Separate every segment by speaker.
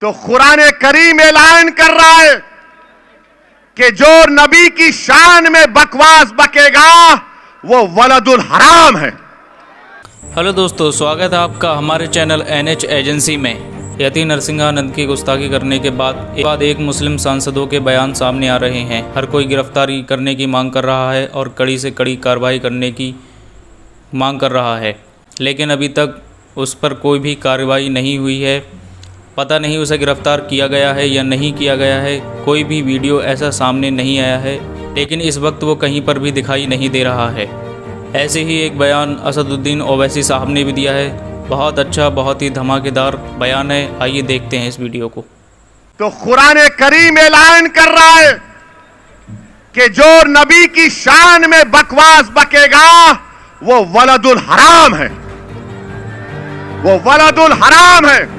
Speaker 1: तो कुरान करीम ऐलान कर रहा है कि जो नबी की शान में बकवास बकेगा वो वलदुल हराम है।
Speaker 2: हेलो दोस्तों, स्वागत है आपका हमारे चैनल NH एजेंसी में। यति नरसिंहानंद की गुस्ताखी करने के बाद एक मुस्लिम सांसदों के बयान सामने आ रहे हैं। हर कोई गिरफ्तारी करने की मांग कर रहा है और कड़ी से कड़ी कार्रवाई करने की मांग कर रहा है, लेकिन अभी तक उस पर कोई भी कार्रवाई नहीं हुई है। पता नहीं उसे गिरफ्तार किया गया है या नहीं किया गया है। कोई भी वीडियो ऐसा सामने नहीं आया है, लेकिन इस वक्त वो कहीं पर भी दिखाई नहीं दे रहा है। ऐसे ही एक बयान असदुद्दीन ओवैसी साहब ने भी दिया है। बहुत अच्छा, बहुत ही धमाकेदार बयान है। आइए देखते हैं इस वीडियो को।
Speaker 1: तो कुरान करीम ऐलान कर रहा है कि जो नबी की शान में बकवास बकेगा वो वलदुल हराम है, वो वलदुल हराम है।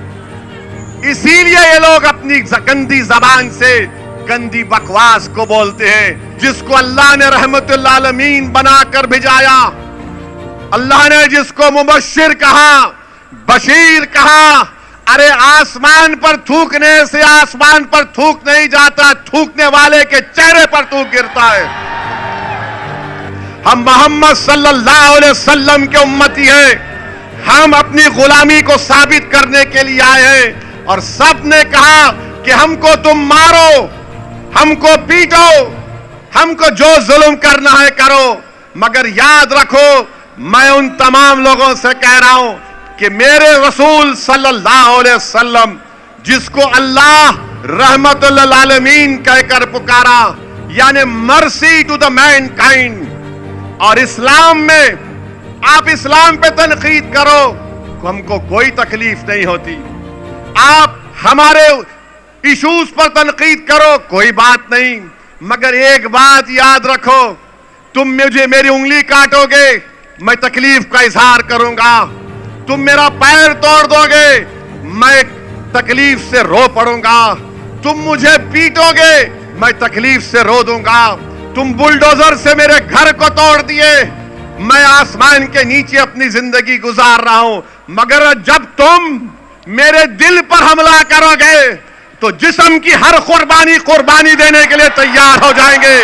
Speaker 1: इसीलिए ये लोग अपनी गंदी जबान से गंदी बकवास को बोलते हैं। जिसको अल्लाह ने रहमतुल आलमीन बनाकर भिजाया, अल्लाह ने जिसको मुबश्शिर कहा, बशीर कहा, अरे आसमान पर थूकने से आसमान पर थूक नहीं जाता, थूकने वाले के चेहरे पर थूक गिरता है। हम मोहम्मद सल्लल्लाहु अलैहि वसल्लम के उम्मती हैं। हम अपनी गुलामी को साबित करने के लिए आए हैं और सब ने कहा कि हमको तुम मारो, हमको पीटो, हमको जो जुल्म करना है करो, मगर याद रखो मैं उन तमाम लोगों से कह रहा हूं कि मेरे रसूल सल्लल्लाहु अलैहि वसल्लम जिसको अल्लाह रहमतुल आलमीन कहकर पुकारा, यानी मर्सी टू द मैनकाइंड, और इस्लाम में आप इस्लाम पे तनकीद करो हमको कोई तकलीफ नहीं होती। आप हमारे इश्यूज पर तनकीद करो कोई बात नहीं, मगर एक बात याद रखो, तुम मुझे मेरी उंगली काटोगे मैं तकलीफ का इजहार करूंगा, तुम मेरा पैर तोड़ दोगे मैं तकलीफ से रो पड़ूंगा, तुम मुझे पीटोगे मैं तकलीफ से रो दूंगा, तुम बुलडोजर से मेरे घर को तोड़ दिए, मैं आसमान के नीचे अपनी जिंदगी गुजार रहा हूं, मगर जब तुम मेरे दिल पर हमला करोगे तो जिस्म की हर कुर्बानी देने के लिए तैयार हो जाएंगे,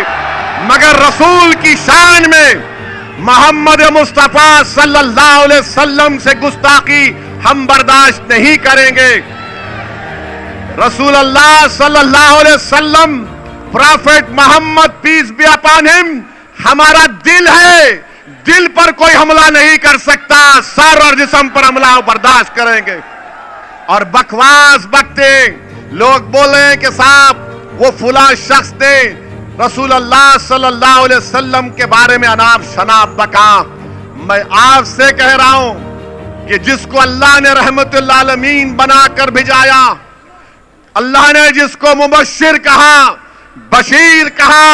Speaker 1: मगर रसूल की शान में मोहम्मद मुस्तफा सल्लल्लाहु अलैहि वसल्लम से गुस्ताखी हम बर्दाश्त नहीं करेंगे। रसूल अल्लाह सल्लल्लाहु अलैहि वसल्लम, prophet Muhammad peace be upon him, हमारा दिल है, दिल पर कोई हमला नहीं कर सकता, सर और जिस्म पर हमला बर्दाश्त करेंगे। और बकवास बकते लोग बोले हैं कि साहब वो फुला शख्स ने रसूल अल्लाह सल्लल्लाहु अलैहि वसल्लम के बारे में अनाप शनाप बका। मैं आपसे कह रहा हूं कि जिसको अल्लाह ने रहमतुल आलमीन बनाकर भिजाया, अल्लाह ने जिसको मुबश्शिर कहा, बशीर कहा,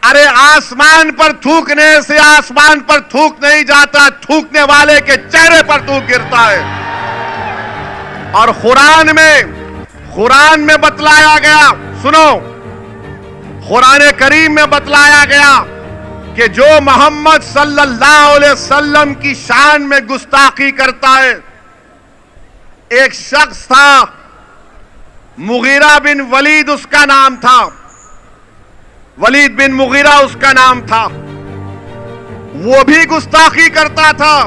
Speaker 1: अरे आसमान पर थूकने से आसमान पर थूक नहीं जाता, थूकने वाले के चेहरे पर थूक गिरता है। और कुरान में बतलाया गया, सुनो, कुरान करीम में बतलाया गया कि जो मोहम्मद सल्लल्लाहु अलैहि वसल्लम की शान में गुस्ताखी करता है, एक शख्स था, मुगीरा बिन वलीद उसका नाम था, वलीद बिन मुगीरा उसका नाम था, वो भी गुस्ताखी करता था।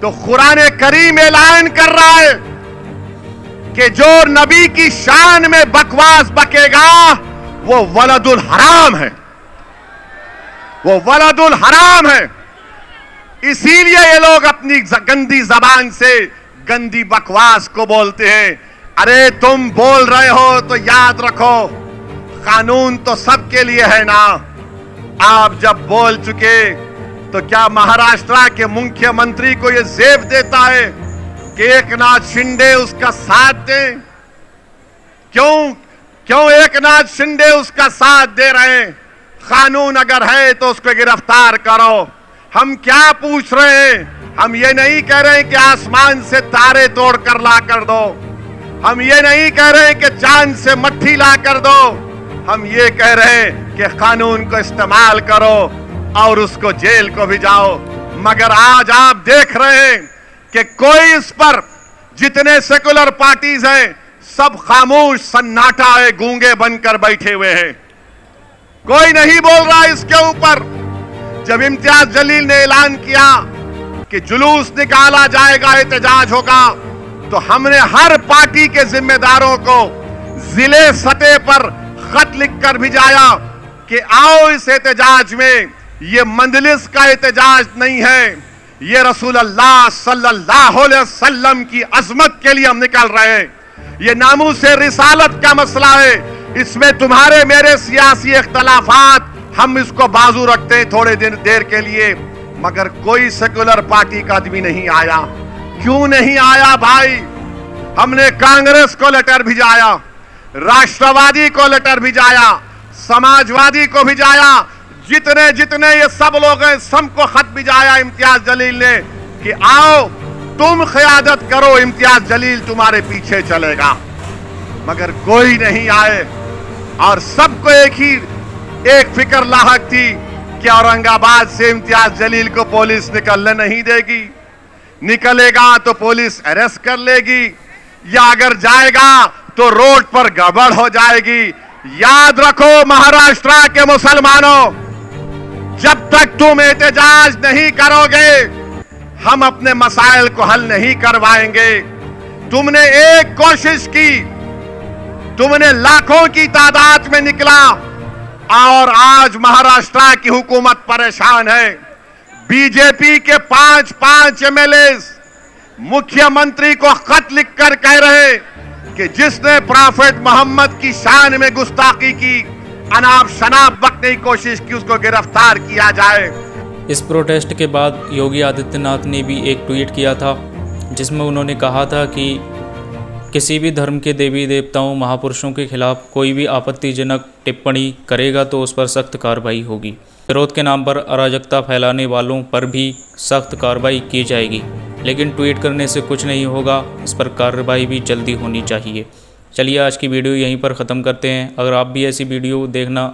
Speaker 1: तो कुरान करीम ऐलान कर रहा है कि जो नबी की शान में बकवास बकेगा वो वलदुल हराम है, वो वलदुल हराम है। इसीलिए ये लोग अपनी गंदी जबान से गंदी बकवास को बोलते हैं। अरे तुम बोल रहे हो तो याद रखो कानून तो सबके लिए है ना। आप जब बोल चुके तो क्या महाराष्ट्र के मुख्यमंत्री को यह जेब देता है कि एकनाथ शिंदे उसका साथ दें? क्यों एकनाथ शिंदे उसका साथ दे रहे हैं? कानून अगर है तो उसको गिरफ्तार करो। हम क्या पूछ रहे हैं? हम ये नहीं कह रहे हैं कि आसमान से तारे तोड़ कर ला कर दो, हम ये नहीं कह रहे हैं कि चांद से मट्ठी ला कर दो, हम ये कह रहे हैं कि कानून को इस्तेमाल करो और उसको जेल को भी जाओ। मगर आज आप देख रहे हैं कि कोई इस पर, जितने सेकुलर पार्टीज हैं सब खामोश सन्नाटा है, गूंगे बनकर बैठे हुए हैं, कोई नहीं बोल रहा इसके ऊपर। जब इम्तियाज जलील ने ऐलान किया कि जुलूस निकाला जाएगा, एहतजाज होगा, तो हमने हर पार्टी के जिम्मेदारों को जिले सतह पर खत लिखकर भिजाया कि आओ इस एहतजाज में, ये मंजलिस का एहतजाज नहीं है, ये रसूल अल्लाह सल्लल्लाहु अलैहि वसल्लम की अजमत के लिए हम निकल रहे हैं। ये नामूसे रिसालत का मसला है, इसमें तुम्हारे मेरे सियासी इख्तलाफात हम इसको बाजू रखते हैं थोड़े देर के लिए, मगर कोई सेकुलर पार्टी का आदमी नहीं आया। क्यों नहीं आया भाई? हमने कांग्रेस को लेटर भिजाया, राष्ट्रवादी को लेटर भिजाया, समाजवादी को भिजाया, जितने जितने ये सब लोग हैं सबको खत भिजाया इम्तियाज जलील ने कि आओ तुम क़यादत करो, इम्तियाज जलील तुम्हारे पीछे चलेगा। मगर कोई नहीं आए और सबको एक फिक्र लाहक थी कि औरंगाबाद से इम्तियाज जलील को पुलिस निकलने नहीं देगी, निकलेगा तो पुलिस अरेस्ट कर लेगी, या अगर जाएगा तो रोड पर गड़बड़ हो जाएगी। याद रखो महाराष्ट्र के मुसलमानों, जब तक तुम एहतजाज नहीं करोगे हम अपने मसाइल को हल नहीं करवाएंगे। तुमने एक कोशिश की, तुमने लाखों की तादाद में निकला और आज महाराष्ट्र की हुकूमत परेशान है। बीजेपी के 5 एमएलए मुख्यमंत्री को खत लिखकर कह रहे कि जिसने प्रॉफेट मोहम्मद की शान में गुस्ताखी की, अनाप शनाप बकने की कोशिश की, उसको गिरफ्तार किया जाए।
Speaker 2: इस प्रोटेस्ट के बाद योगी आदित्यनाथ ने भी एक ट्वीट किया था जिसमें उन्होंने कहा था कि किसी भी धर्म के देवी देवताओं महापुरुषों के खिलाफ कोई भी आपत्तिजनक टिप्पणी करेगा तो उस पर सख्त कार्रवाई होगी। विरोध के नाम पर अराजकता फैलाने वालों पर भी सख्त कार्रवाई की जाएगी, लेकिन ट्वीट करने से कुछ नहीं होगा, इस पर कार्रवाई भी जल्दी होनी चाहिए। चलिए आज की वीडियो यहीं पर ख़त्म करते हैं। अगर आप भी ऐसी वीडियो देखना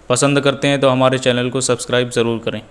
Speaker 2: पसंद करते हैं तो हमारे चैनल को सब्सक्राइब ज़रूर करें।